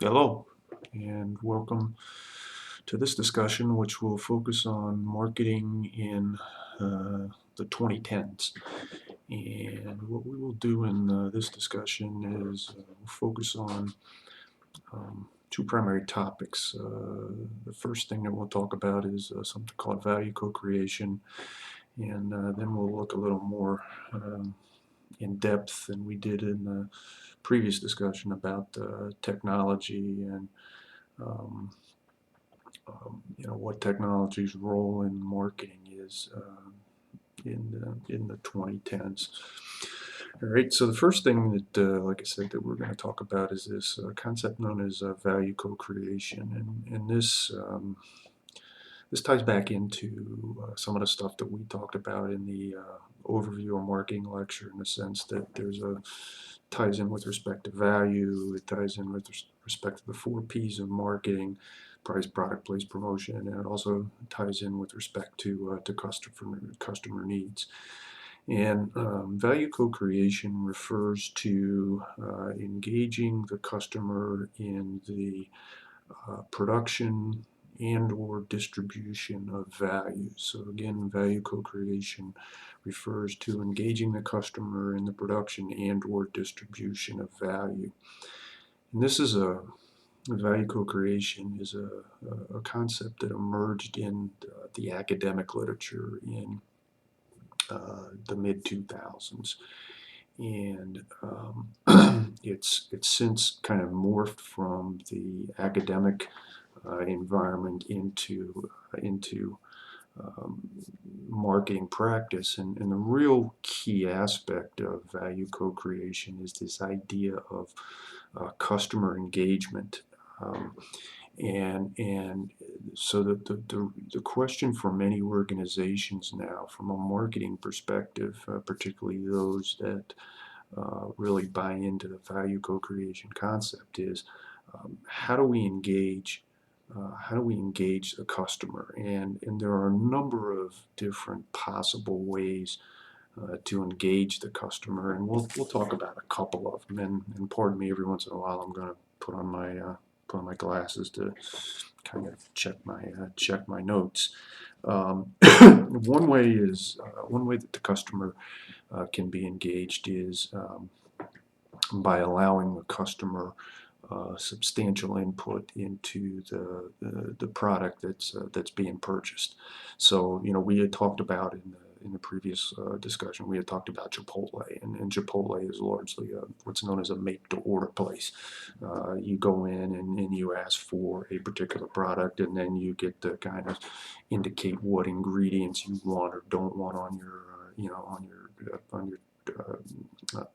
Hello, and welcome to this discussion, which will focus on marketing in the 2010s. And what we will do in this discussion is we'll focus on two primary topics. The first thing that we'll talk about is something called value co-creation, and then we'll look a little more in depth than we did in the previous discussion about technology and um, what technology's role in marketing is in the 2010s. All right, so the first thing that, like I said, that we're going to talk about is this concept known as value co-creation, and this ties back into some of the stuff that we talked about in the overview of marketing lecture, in the sense that ties in with respect to value, it ties in with respect to the 4 Ps of marketing: price, product, place, promotion, and it also ties in with respect to customer needs. And value co-creation refers to engaging the customer in the production and or distribution of value. So again, value co-creation refers to engaging the customer in the production and or distribution of value. And this is value co-creation is a concept that emerged in the academic literature in the mid 2000s. And it's since kind of morphed from the academic environment into marketing practice. And the real key aspect of value co-creation is this idea of customer engagement. Um, and so the question for many organizations now, from a marketing perspective, particularly those that really buy into the value co-creation concept, is how do we engage the customer? And there are a number of different possible ways to engage the customer, and we'll talk about a couple of them. And pardon me, every once in a while I'm going to put on my glasses to kind of check my notes. One way that the customer can be engaged is by allowing the customer substantial input into the product that's being purchased. So, we had talked about in the previous discussion, we had talked about Chipotle, and Chipotle is largely what's known as a make-to-order place. You go in and you ask for a particular product, and then you get to kind of indicate what ingredients you want or don't want on your,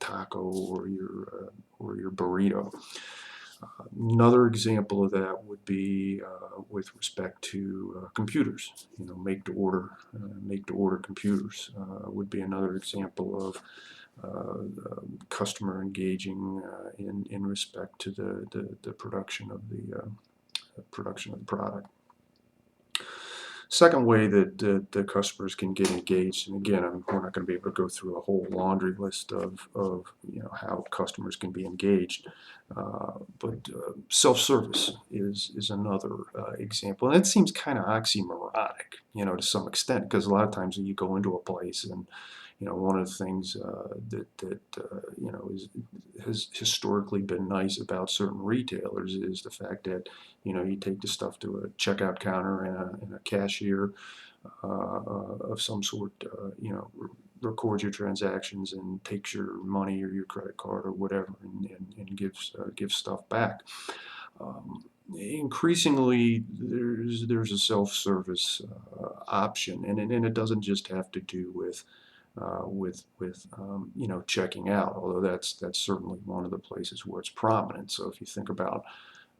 taco or your burrito. Another example of that would be with respect to computers. Make-to-order computers would be another example of customer engaging in respect to the production of the product. Second way that the customers can get engaged, and again, we're not going to be able to go through a whole laundry list of how customers can be engaged, but self-service is another example, and it seems kind of oxymoronic, to some extent, because a lot of times you go into a place and one of the things has historically been nice about certain retailers is the fact that you take the stuff to a checkout counter, and a cashier of some sort, records your transactions and takes your money or your credit card or whatever, and gives stuff back. Increasingly, there's a self-service option, and it doesn't just have to do with checking out, although that's certainly one of the places where it's prominent. So if you think about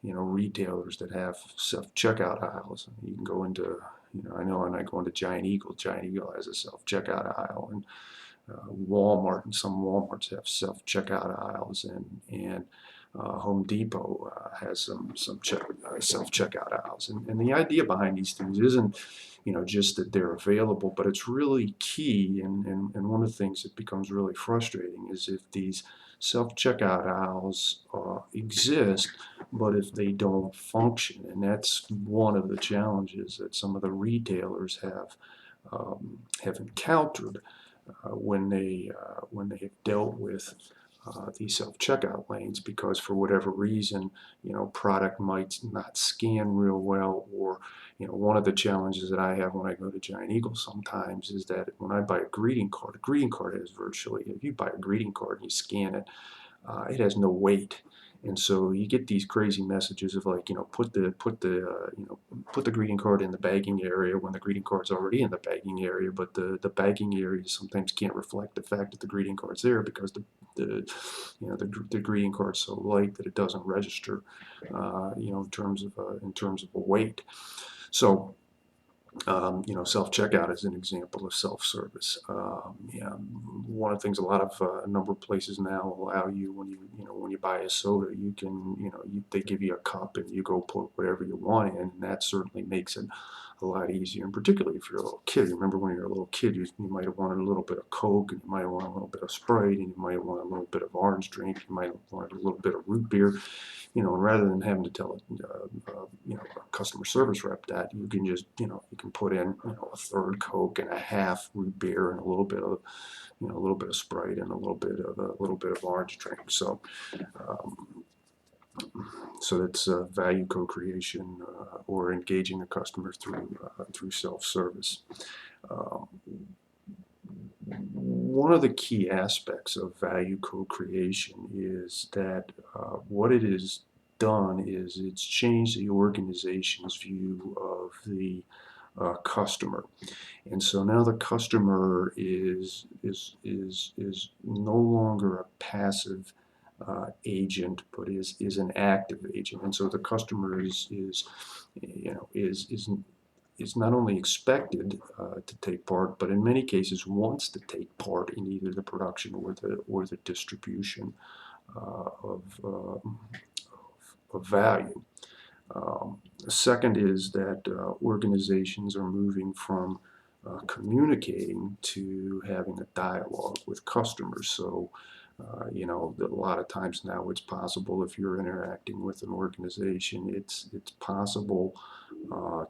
retailers that have self-checkout aisles, you can go into, I know when I go into Giant Eagle has a self-checkout aisle, and Walmart, and some Walmarts have self-checkout aisles, and Home Depot has some self-checkout aisles, and the idea behind these things isn't just that they're available, but it's really key. And one of the things that becomes really frustrating is if these self-checkout aisles exist, but if they don't function, and that's one of the challenges that some of the retailers have encountered when they have dealt with these self-checkout lanes, because for whatever reason, product might not scan real well, or one of the challenges that I have when I go to Giant Eagle sometimes is that when I buy a greeting card has virtually, if you buy a greeting card and you scan it, it has no weight. And so you get these crazy messages of like, put the greeting card in the bagging area when the greeting card's already in the bagging area, but the bagging area sometimes can't reflect the fact that the greeting card's there, because the greeting card's so light that it doesn't register, in terms of a weight. So self-checkout is an example of self-service. One of the things a number of places now allow you, when you buy a soda, you can, they give you a cup and you go put whatever you want in, and that certainly makes it a lot easier. And particularly if you're a little kid, remember when you're a little kid, you might have wanted a little bit of Coke, and you might have wanted a little bit of Sprite, and you might have wanted a little bit of orange drink, you might have wanted a little bit of root beer. And rather than having to tell a customer service rep that, you can just, you can put in, a third Coke and a half root beer and a little bit of, Sprite and a little bit of orange drink. So, that's value co-creation, or engaging the customer through self-service. One of the key aspects of value co-creation is that what it has done is it's changed the organization's view of the customer, and so now the customer is no longer a passive agent, but is an active agent, and so the customer is not only expected to take part, but in many cases wants to take part in either the production or the distribution of value. The second is that organizations are moving from communicating to having a dialogue with customers. So, a lot of times now it's possible, if you're interacting with an organization, it's possible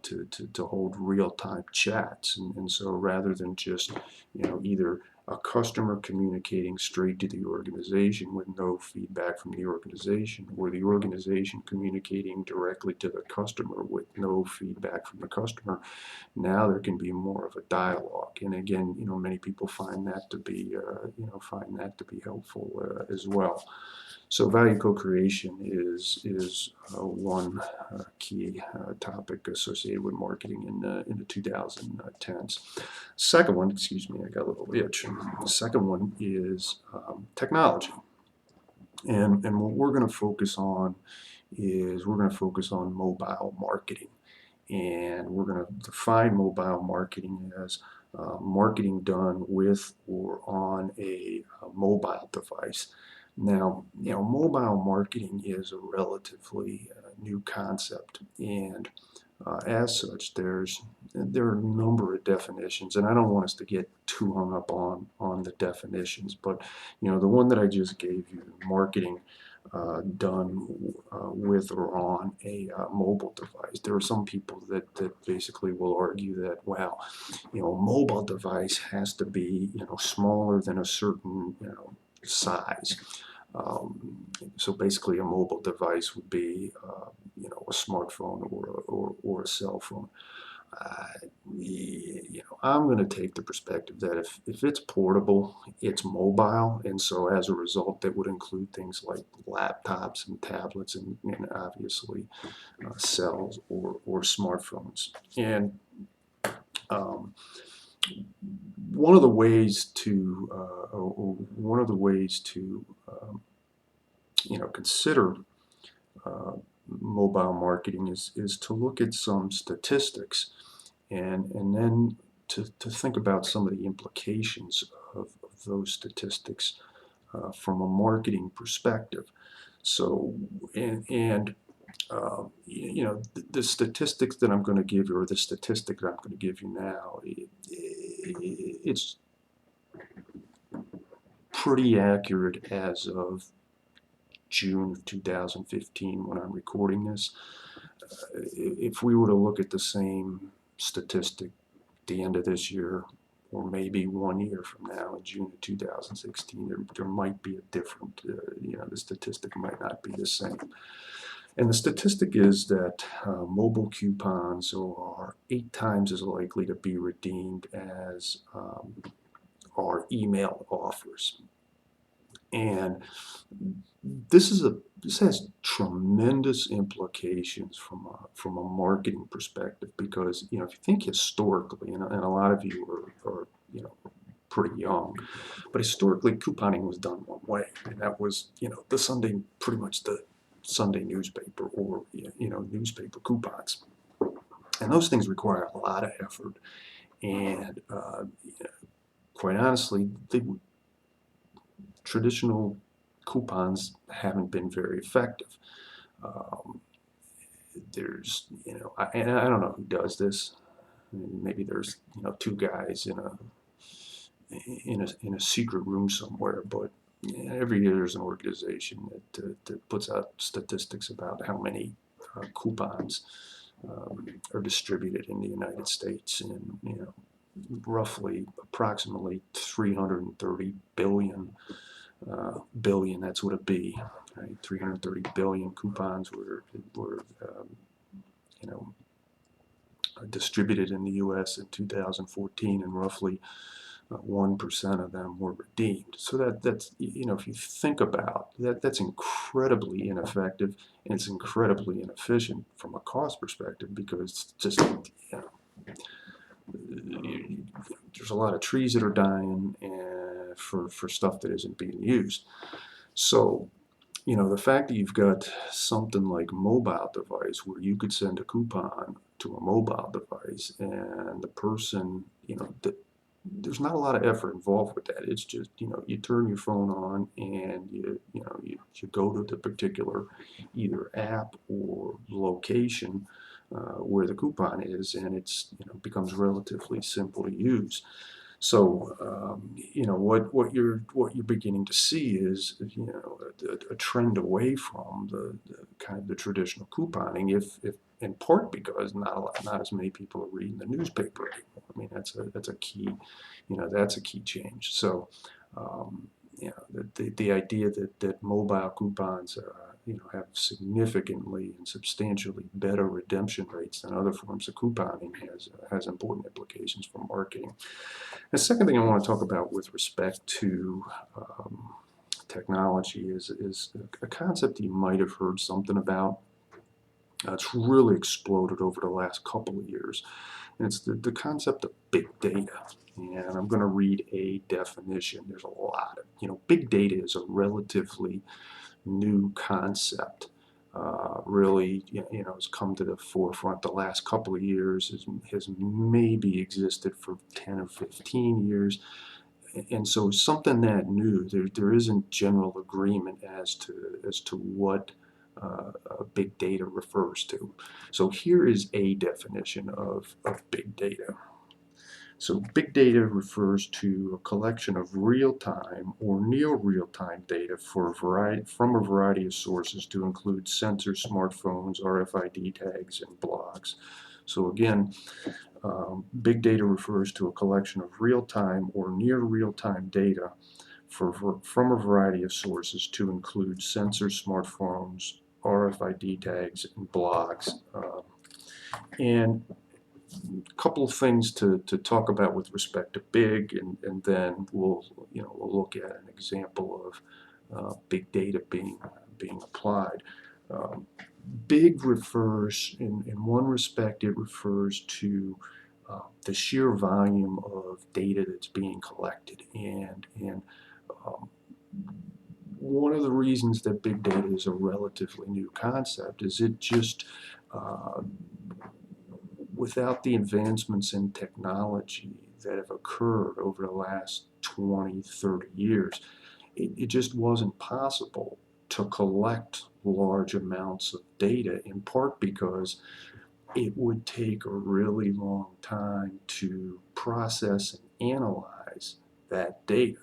to hold real-time chats. And so rather than just, either a customer communicating straight to the organization with no feedback from the organization, or the organization communicating directly to the customer with no feedback from the customer, now there can be more of a dialogue. And again, many people find that to be helpful as well. So value co-creation is one key topic associated with marketing in the 2010s. Second one, excuse me, I got a little itch. The second one is technology, and what we're going to focus on is mobile marketing, and we're going to define mobile marketing as marketing done with or on a mobile device. Now, mobile marketing is a relatively new concept, and as such, there are a number of definitions, and I don't want us to get too hung up on the definitions, but the one that I just gave you, marketing done with or on a mobile device. There are some people that basically will argue that, well, a mobile device has to be smaller than a certain size. So basically, a mobile device would be a smartphone or a cell phone. I'm going to take the perspective that if it's portable, it's mobile, and so as a result, that would include things like laptops and tablets, and obviously cells or smartphones. And one of the ways to consider mobile marketing is to look at some statistics, and then to think about some of the implications of those statistics from a marketing perspective. So, the statistics that I'm going to give you, or the statistic that I'm going to give you now, it's pretty accurate as of June of 2015 when I'm recording this. If we were to look at the same statistic at the end of this year, or maybe 1 year from now in June of 2016, there might be a different, the statistic might not be the same. And the statistic is that mobile coupons are 8 times as likely to be redeemed as are email offers. And this has tremendous implications from a marketing perspective, because if you think historically, and a lot of you are pretty young, but historically couponing was done one way, and that was pretty much the Sunday newspaper, or newspaper coupons, and those things require a lot of effort, and quite honestly, traditional coupons haven't been very effective. There's, and I don't know who does this. Maybe there's, 2 guys in a secret room somewhere, but every year there's an organization that puts out statistics about how many coupons are distributed in the United States, and approximately 330 billion, that's what it'd be, right? 330 billion coupons were distributed in the U.S. in 2014, and roughly 1% of them were redeemed. So that's if you think about that, that's incredibly ineffective, and it's incredibly inefficient from a cost perspective, because just there's a lot of trees that are dying for stuff that isn't being used. So the fact that you've got something like a mobile device where you could send a coupon to a mobile device, and the person, there's not a lot of effort involved with that. It's just, you turn your phone on, and you go to the particular either app or location where the coupon is, and it's becomes relatively simple to use. So what you're beginning to see is a trend away from the kind of the traditional couponing, if in part because not as many people are reading the newspaper anymore. I mean, that's a key, that's a key change. So the idea that mobile coupons have significantly and substantially better redemption rates than other forms of couponing has important implications for marketing. The second thing I want to talk about with respect to technology is a concept you might have heard something about. It's really exploded over the last couple of years, and it's the concept of big data. And I'm going to read a definition. There's a lot of, big data is a relatively new concept. Really, has come to the forefront the last couple of years, has maybe existed for 10 or 15 years. And so something that new, there isn't general agreement as to what big data refers to. So here is a definition of big data. So big data refers to a collection of real-time or near real-time data from a variety of sources, to include sensors, smartphones, RFID tags, and blogs. So again, big data refers to a collection of real-time or near real-time data from a variety of sources, to include sensors, smartphones, RFID tags, and blogs. And a couple of things to talk about with respect to big, and then we'll look at an example of big data being applied. Big refers, in one respect, it refers to the sheer volume of data that's being collected, and one of the reasons that big data is a relatively new concept is it just without the advancements in technology that have occurred over the last 20, 30 years, it just wasn't possible to collect large amounts of data, in part because it would take a really long time to process and analyze that data.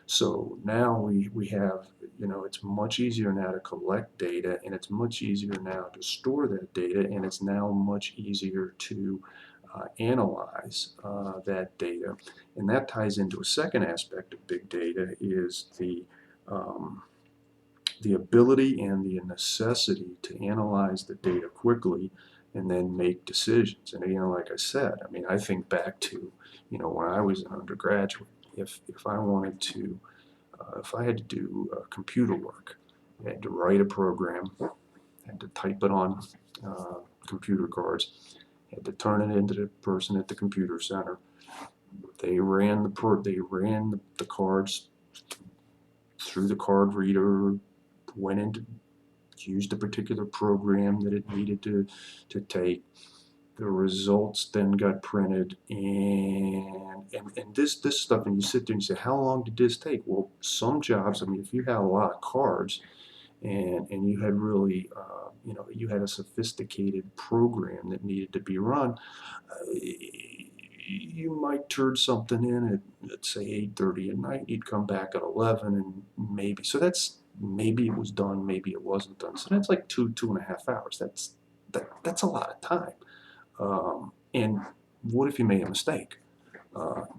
So now we have You know, it's much easier now to collect data, and it's much easier now to store that data, and it's now much easier to analyze that data. And that ties into a second aspect of big data, is the ability and the necessity to analyze the data quickly and then make decisions. And like I said, I mean, I think back to, when I was an undergraduate, if I wanted to, if I had to do computer work, I had to write a program, had to type it on computer cards, had to turn it into the person at the computer center. They ran the cards through the card reader, went into used a particular program that it needed to take. The results then got printed, and this stuff, and you sit there and you say, how long did this take? Well, some jobs, I mean, if you had a lot of cards and you had really, you had a sophisticated program that needed to be run, you might turn something in at, let's say, 8:30 at night. You'd come back at 11, and maybe it was done, maybe it wasn't done. So that's like 2.5 hours. That's a lot of time. And what if you made a mistake?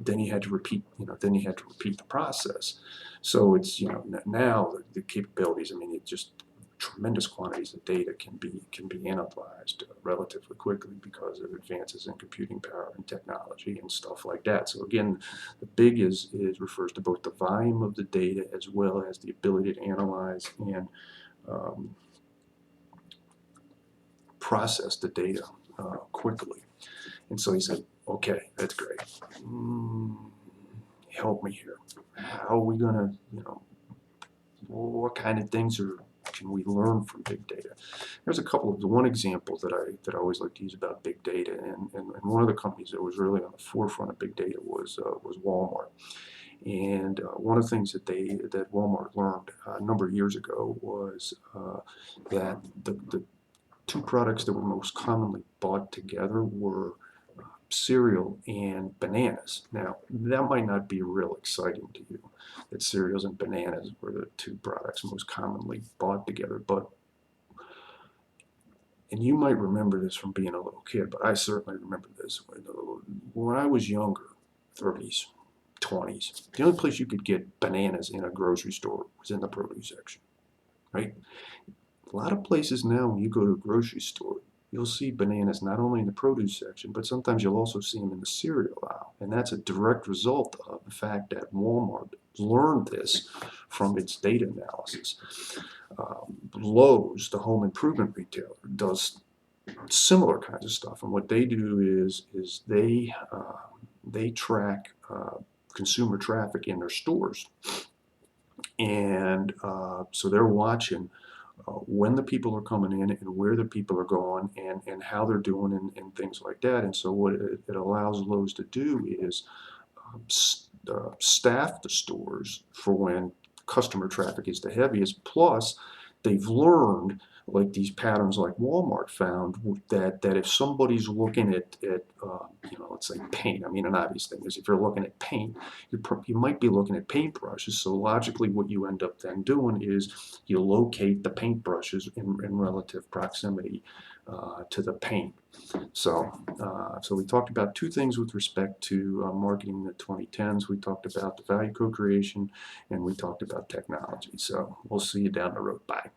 Then you had to repeat, the process. So it's, now the capabilities, I mean, it just tremendous quantities of data can be analyzed relatively quickly because of advances in computing power and technology and stuff like that. So again, the big is refers to both the volume of the data as well as the ability to analyze and process the data quickly. And so he said, okay, that's great. Help me here. How are we gonna, what kind of things can we learn from big data? There's a couple of one example that I always like to use about big data, and one of the companies that was really on the forefront of big data was Walmart. And one of the things that Walmart learned a number of years ago was that the two products that were most commonly bought together were cereal and bananas. Now, that might not be real exciting to you, that cereals and bananas were the two products most commonly bought together, and you might remember this from being a little kid, but I certainly remember this. When I was younger, 30s, 20s, the only place you could get bananas in a grocery store was in the produce section, right? A lot of places now, when you go to a grocery store, you'll see bananas not only in the produce section, but sometimes you'll also see them in the cereal aisle. And that's a direct result of the fact that Walmart learned this from its data analysis. Lowe's, the home improvement retailer, does similar kinds of stuff. And what they do is they track consumer traffic in their stores. And so they're watching when the people are coming in and where the people are going and how they're doing and things like that. And so what it allows Lowe's to do is staff the stores for when customer traffic is the heaviest. Plus, they've learned, like these patterns like Walmart found, that if somebody's looking at let's say paint, I mean, an obvious thing is if you're looking at paint, you might be looking at paintbrushes. So logically, what you end up then doing is you locate the paintbrushes in relative proximity to the paint. So we talked about two things with respect to marketing in the 2010s. We talked about the value co-creation, and we talked about technology. So we'll see you down the road. Bye.